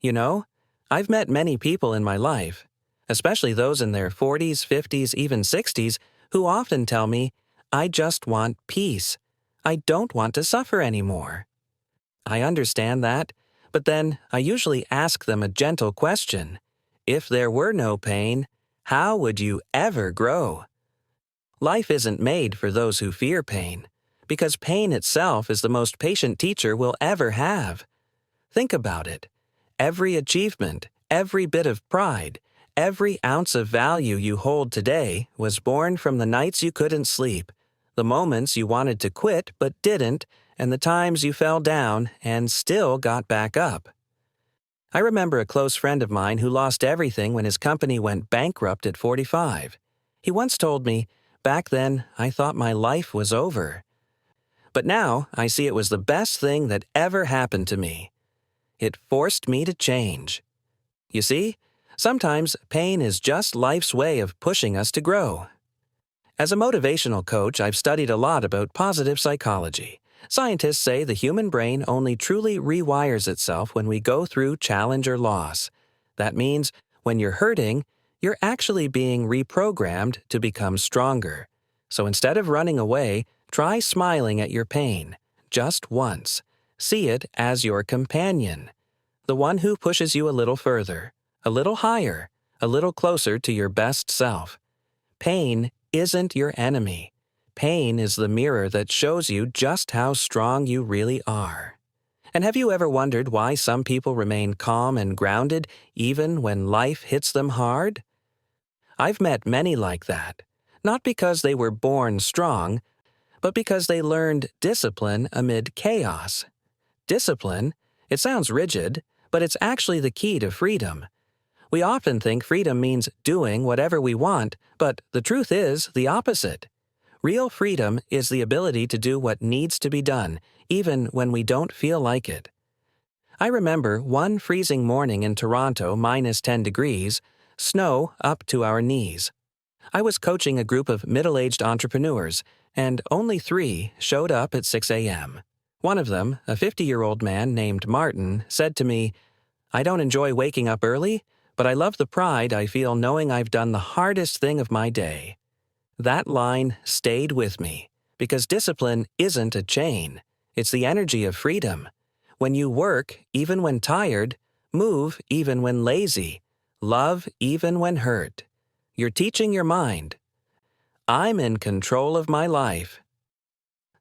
You know, I've met many people in my life, especially those in their 40s, 50s, even 60s, who often tell me, I just want peace. I don't want to suffer anymore. I understand that, but then I usually ask them a gentle question. If there were no pain, how would you ever grow? Life isn't made for those who fear pain, because pain itself is the most patient teacher we'll ever have. Think about it. Every achievement, every bit of pride, every ounce of value you hold today was born from the nights you couldn't sleep, the moments you wanted to quit but didn't, and the times you fell down and still got back up. I remember a close friend of mine who lost everything when his company went bankrupt at 45. He once told me, back then I thought my life was over. But now I see it was the best thing that ever happened to me. It forced me to change. You see, sometimes pain is just life's way of pushing us to grow. As a motivational coach, I've studied a lot about positive psychology. Scientists say the human brain only truly rewires itself when we go through challenge or loss. That means when you're hurting, you're actually being reprogrammed to become stronger. So instead of running away, try smiling at your pain, just once. See it as your companion, the one who pushes you a little further, a little higher, a little closer to your best self. Pain isn't your enemy. Pain is the mirror that shows you just how strong you really are. And have you ever wondered why some people remain calm and grounded even when life hits them hard? I've met many like that, not because they were born strong, but because they learned discipline amid chaos. Discipline, it sounds rigid, but it's actually the key to freedom. We often think freedom means doing whatever we want, but the truth is the opposite. Real freedom is the ability to do what needs to be done, even when we don't feel like it. I remember one freezing morning in Toronto, minus 10 degrees, snow up to our knees. I was coaching a group of middle-aged entrepreneurs, and only 3 showed up at 6 a.m. One of them, a 50-year-old man named Martin, said to me, I don't enjoy waking up early, but I love the pride I feel knowing I've done the hardest thing of my day. That line stayed with me, because discipline isn't a chain. It's the energy of freedom. When you work, even when tired, move even when lazy, love even when hurt, you're teaching your mind, I'm in control of my life.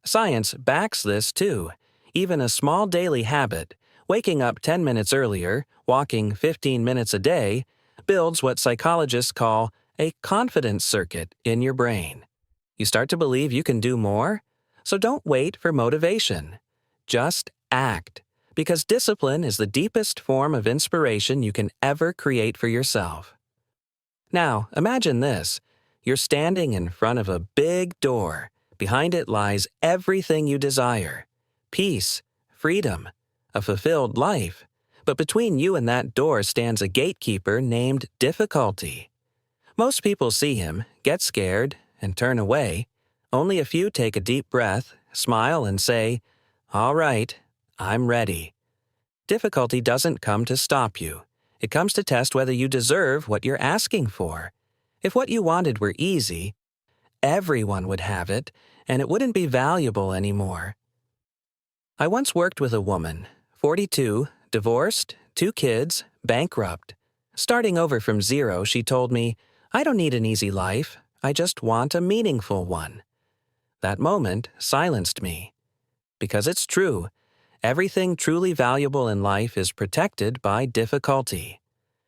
Science backs this too. Even a small daily habit, waking up 10 minutes earlier, walking 15 minutes a day, builds what psychologists call a confidence circuit in your brain. You start to believe you can do more? So don't wait for motivation. Just act, because discipline is the deepest form of inspiration you can ever create for yourself. Now, imagine this. You're standing in front of a big door. Behind it lies everything you desire. Peace, freedom, a fulfilled life. But between you and that door stands a gatekeeper named difficulty. Most people see him, get scared, and turn away. Only a few take a deep breath, smile, and say, all right, I'm ready. Difficulty doesn't come to stop you. It comes to test whether you deserve what you're asking for. If what you wanted were easy, everyone would have it, and it wouldn't be valuable anymore. I once worked with a woman, 42, divorced, 2 kids, bankrupt. Starting over from zero, she told me, I don't need an easy life. I just want a meaningful one. That moment silenced me. Because it's true. Everything truly valuable in life is protected by difficulty.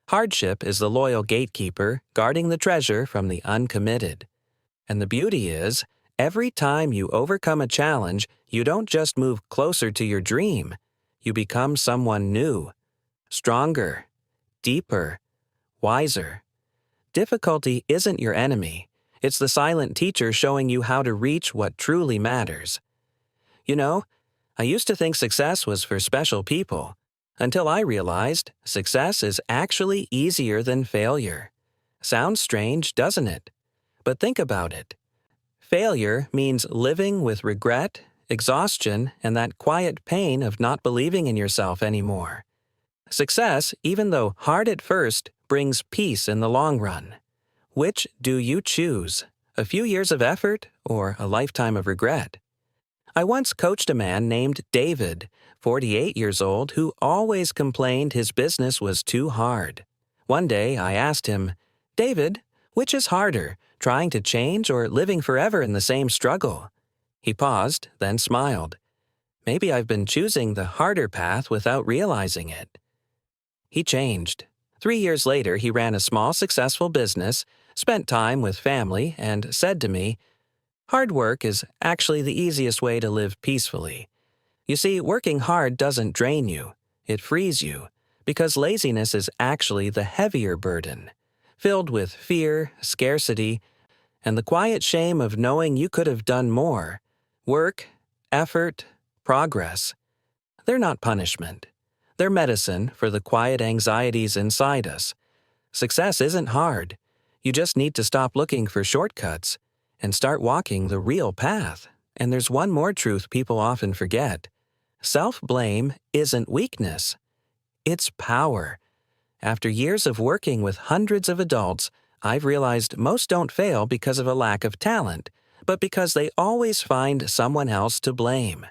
Hardship is the loyal gatekeeper guarding the treasure from the uncommitted. And the beauty is, every time you overcome a challenge, you don't just move closer to your dream. You become someone new, stronger, deeper, wiser. Difficulty isn't your enemy. It's the silent teacher showing you how to reach what truly matters. You know, I used to think success was for special people, until I realized success is actually easier than failure. Sounds strange, doesn't it? But think about it. Failure means living with regret, exhaustion, and that quiet pain of not believing in yourself anymore. Success, even though hard at first, brings peace in the long run. Which do you choose? A few years of effort or a lifetime of regret? I once coached a man named David, 48 years old, who always complained his business was too hard. One day I asked him, "David, which is harder, trying to change or living forever in the same struggle?" He paused, then smiled. "Maybe I've been choosing the harder path without realizing it." He changed. 3 years later, he ran a small, successful business, spent time with family, and said to me, "Hard work is actually the easiest way to live peacefully. You see, working hard doesn't drain you, it frees you, because laziness is actually the heavier burden, filled with fear, scarcity, and the quiet shame of knowing you could have done more. Work, effort, progress. They're not punishment. They're medicine for the quiet anxieties inside us. Success isn't hard. You just need to stop looking for shortcuts and start walking the real path. And there's one more truth people often forget. Self-blame isn't weakness. It's power. After years of working with hundreds of adults, I've realized most don't fail because of a lack of talent, but because they always find someone else to blame.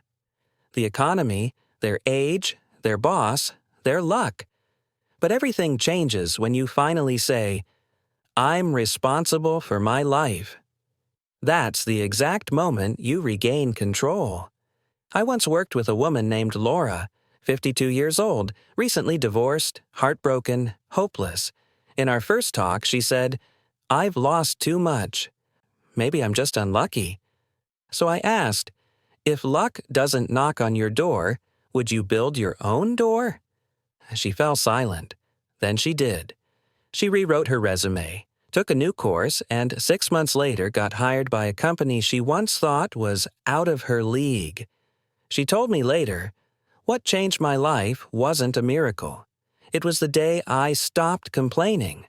The economy, their age, their boss, their luck. But everything changes when you finally say, "I'm responsible for my life." That's the exact moment you regain control. I once worked with a woman named Laura, 52 years old, recently divorced, heartbroken, hopeless. In our first talk, she said, "I've lost too much. Maybe I'm just unlucky." So I asked, if luck doesn't knock on your door, would you build your own door? She fell silent. Then she did. She rewrote her resume, took a new course, and 6 months later got hired by a company she once thought was out of her league. She told me later, "What changed my life wasn't a miracle. It was the day I stopped complaining."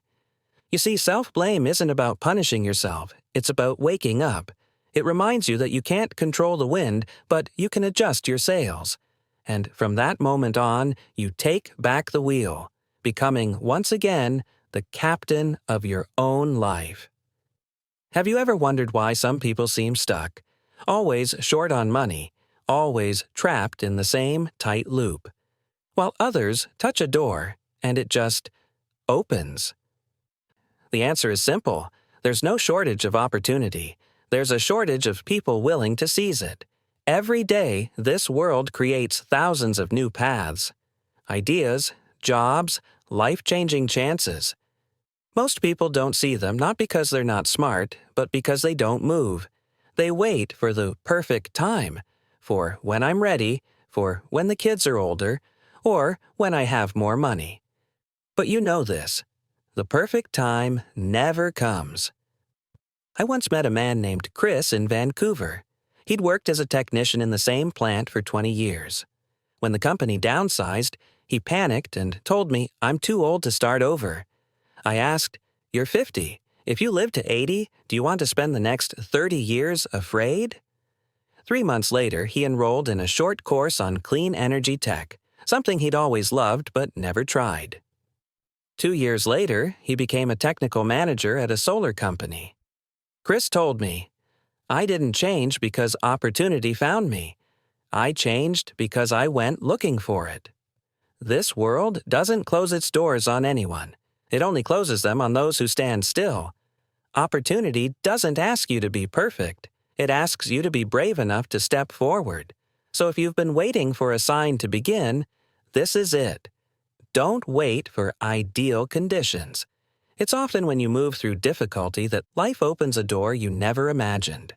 You see, self-blame isn't about punishing yourself. It's about waking up. It reminds you that you can't control the wind, but you can adjust your sails. And from that moment on, you take back the wheel, becoming once again the captain of your own life. Have you ever wondered why some people seem stuck, always short on money, always trapped in the same tight loop, while others touch a door and it just opens? The answer is simple. There's no shortage of opportunity. There's a shortage of people willing to seize it. Every day, this world creates thousands of new paths, ideas, jobs, life-changing chances. Most people don't see them not because they're not smart, but because they don't move. They wait for the perfect time, for when I'm ready, for when the kids are older, or when I have more money. But you know this. The perfect time never comes. I once met a man named Chris in Vancouver. He'd worked as a technician in the same plant for 20 years. When the company downsized, he panicked and told me I'm too old to start over. I asked, "You're 50. If you live to 80, do you want to spend the next 30 years afraid?" 3 months later, he enrolled in a short course on clean energy tech, something he'd always loved but never tried. 2 years later, he became a technical manager at a solar company. Chris told me, "I didn't change because opportunity found me. I changed because I went looking for it." This world doesn't close its doors on anyone. It only closes them on those who stand still. Opportunity doesn't ask you to be perfect. It asks you to be brave enough to step forward. So if you've been waiting for a sign to begin, this is it. Don't wait for ideal conditions. It's often when you move through difficulty that life opens a door you never imagined.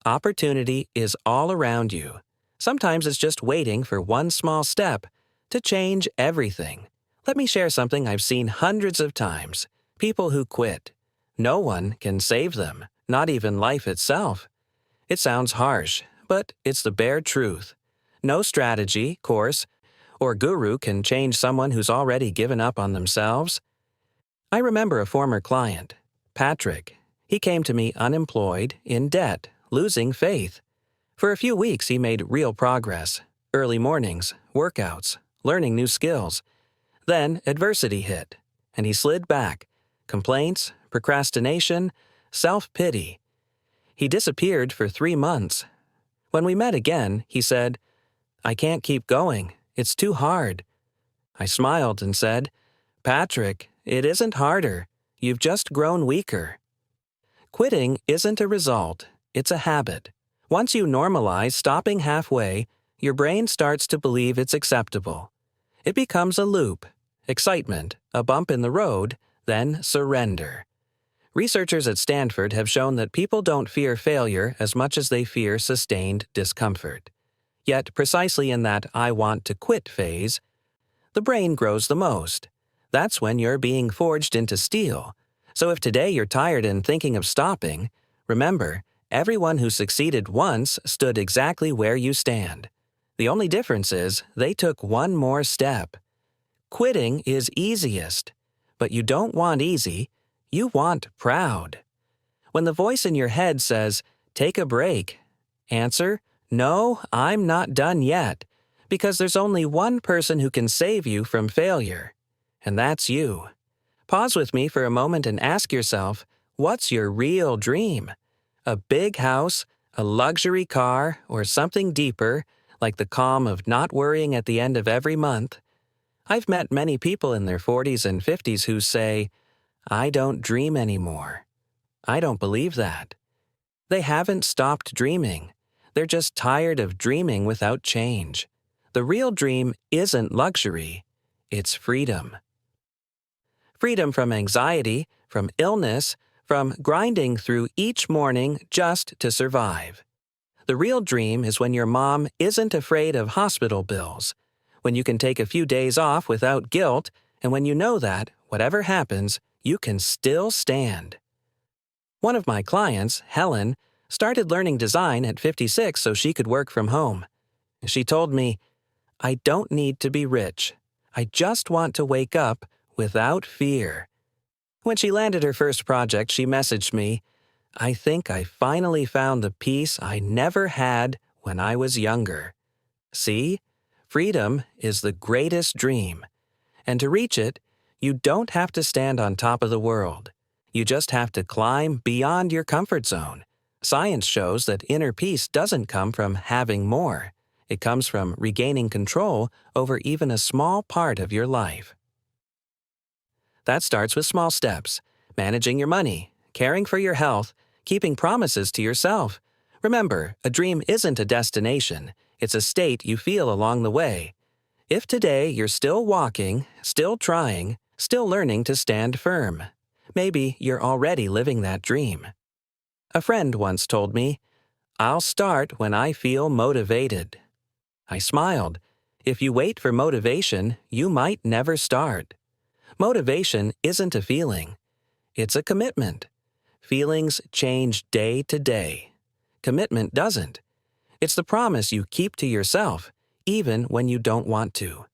Opportunity is all around you. Sometimes it's just waiting for one small step to change everything. Let me share something I've seen hundreds of times. People who quit. No one can save them, not even life itself. It sounds harsh, but it's the bare truth. No strategy, course, or guru can change someone who's already given up on themselves. I remember a former client, Patrick. He came to me unemployed, in debt, losing faith. For a few weeks, he made real progress. Early mornings, workouts, learning new skills. Then adversity hit, and he slid back. Complaints, procrastination, self-pity. He disappeared for 3 months. When we met again, he said, "I can't keep going. It's too hard." I smiled and said, "Patrick, it isn't harder. You've just grown weaker." Quitting isn't a result, it's a habit. Once you normalize stopping halfway, your brain starts to believe it's acceptable. It becomes a loop. Excitement, a bump in the road, then surrender. Researchers at Stanford have shown that people don't fear failure as much as they fear sustained discomfort. Yet, precisely in that "I want to quit" phase, the brain grows the most. That's when you're being forged into steel. So if today you're tired and thinking of stopping, remember, everyone who succeeded once stood exactly where you stand. The only difference is they took one more step. Quitting is easiest, but you don't want easy, you want proud. When the voice in your head says, "Take a break," answer, "No, I'm not done yet," because there's only one person who can save you from failure, and that's you. Pause with me for a moment and ask yourself, what's your real dream? A big house, a luxury car, or something deeper, like the calm of not worrying at the end of every month? I've met many people in their 40s and 50s who say, "I don't dream anymore." I don't believe that. They haven't stopped dreaming. They're just tired of dreaming without change. The real dream isn't luxury, it's freedom. Freedom from anxiety, from illness, from grinding through each morning just to survive. The real dream is when your mom isn't afraid of hospital bills, when you can take a few days off without guilt, and when you know that, whatever happens, you can still stand. One of my clients, Helen, started learning design at 56 so she could work from home. She told me, "I don't need to be rich. I just want to wake up without fear." When she landed her first project, she messaged me, "I think I finally found the peace I never had when I was younger." See? Freedom is the greatest dream. And to reach it, you don't have to stand on top of the world. You just have to climb beyond your comfort zone. Science shows that inner peace doesn't come from having more. It comes from regaining control over even a small part of your life. That starts with small steps: managing your money, caring for your health, keeping promises to yourself. Remember, a dream isn't a destination. It's a state you feel along the way. If today you're still walking, still trying, still learning to stand firm, maybe you're already living that dream. A friend once told me, "I'll start when I feel motivated." I smiled. If you wait for motivation, you might never start. Motivation isn't a feeling. It's a commitment. Feelings change day to day. Commitment doesn't. It's the promise you keep to yourself, even when you don't want to.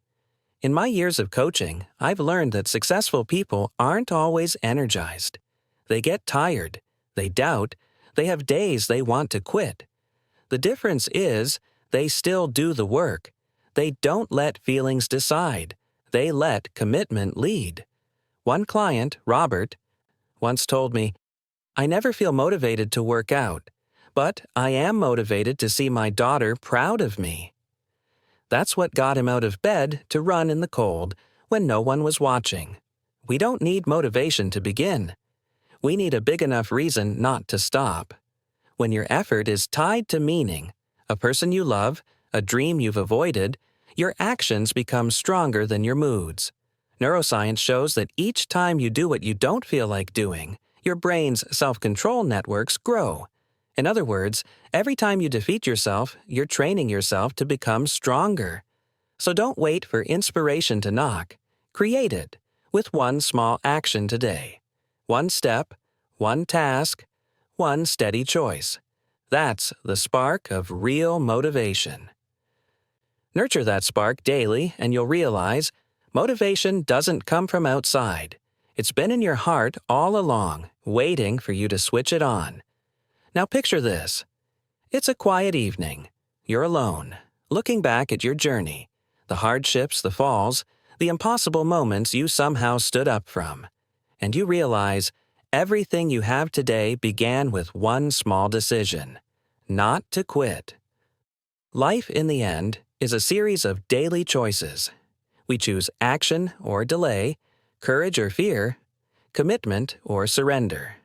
In my years of coaching, I've learned that successful people aren't always energized. They get tired, they doubt, they have days they want to quit. The difference is, they still do the work. They don't let feelings decide. They let commitment lead. One client, Robert, once told me, "I never feel motivated to work out, but I am motivated to see my daughter proud of me." That's what got him out of bed to run in the cold when no one was watching. We don't need motivation to begin. We need a big enough reason not to stop. When your effort is tied to meaning, a person you love, a dream you've avoided, your actions become stronger than your moods. Neuroscience shows that each time you do what you don't feel like doing, your brain's self-control networks grow. In other words, every time you defeat yourself, you're training yourself to become stronger. So don't wait for inspiration to knock. Create it with one small action today. One step, one task, one steady choice. That's the spark of real motivation. Nurture that spark daily and you'll realize motivation doesn't come from outside. It's been in your heart all along, waiting for you to switch it on. Now picture this. It's a quiet evening. You're alone, looking back at your journey, the hardships, the falls, the impossible moments you somehow stood up from, and you realize everything you have today began with one small decision: not to quit. Life, in the end, is a series of daily choices. We choose action or delay, courage or fear, commitment or surrender.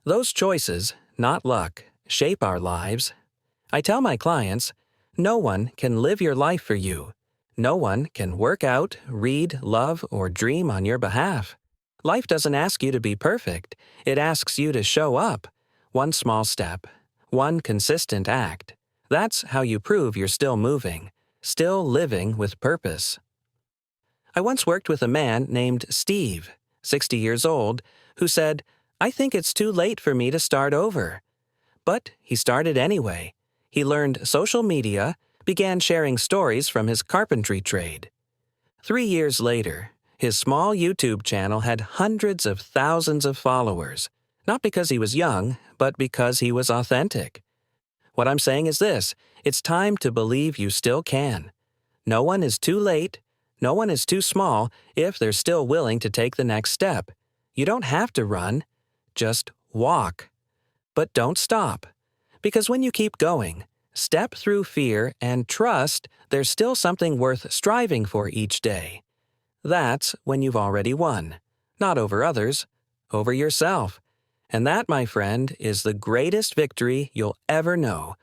Those choices, not luck, shape our lives. I tell my clients, no one can live your life for you. No one can work out, read, love, or dream on your behalf. Life doesn't ask you to be perfect. It asks you to show up. One small step, one consistent act. That's how you prove you're still moving, still living with purpose. I once worked with a man named Steve, 60 years old, who said, "I think it's too late for me to start over." But he started anyway. He learned social media, began sharing stories from his carpentry trade. 3 years later, his small YouTube channel had hundreds of thousands of followers, not because he was young, but because he was authentic. What I'm saying is this: it's time to believe you still can. No one is too late, no one is too small if they're still willing to take the next step. You don't have to run, just walk. But don't stop, because when you keep going, step through fear and trust there's still something worth striving for each day. That's when you've already won, not over others, over yourself. And that, my friend, is the greatest victory you'll ever know,